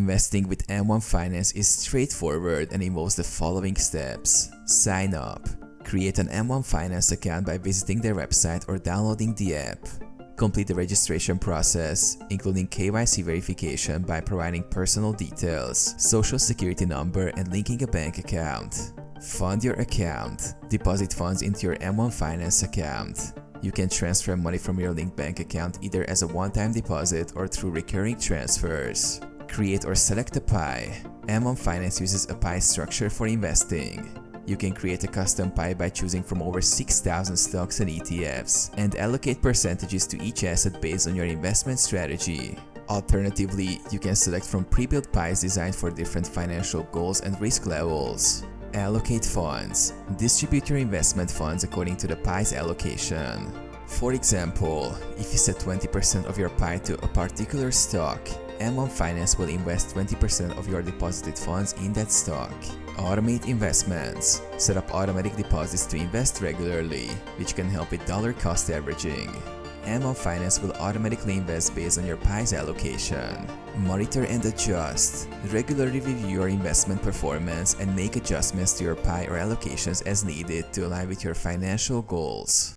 Investing with M1 Finance is straightforward and involves the following steps. Sign up. Create an M1 Finance account by visiting their website or downloading the app. Complete the registration process, including KYC verification by providing personal details, social security number, and linking a bank account. Fund your account. Deposit funds into your M1 Finance account. You can transfer money from your linked bank account either as a one-time deposit or through recurring transfers. Create or select a pie. M1 Finance uses a pie structure for investing. You can create a custom pie by choosing from over 6,000 stocks and ETFs and allocate percentages to each asset based on your investment strategy. Alternatively, you can select from pre-built pies designed for different financial goals and risk levels. Allocate funds. Distribute your investment funds according to the pie's allocation. For example, if you set 20% of your pie to a particular stock, M1 Finance will invest 20% of your deposited funds in that stock. Automate investments. Set up automatic deposits to invest regularly, which can help with dollar cost averaging. M1 Finance will automatically invest based on your pie's allocation. Monitor and adjust. Regularly review your investment performance and make adjustments to your pie or allocations as needed to align with your financial goals.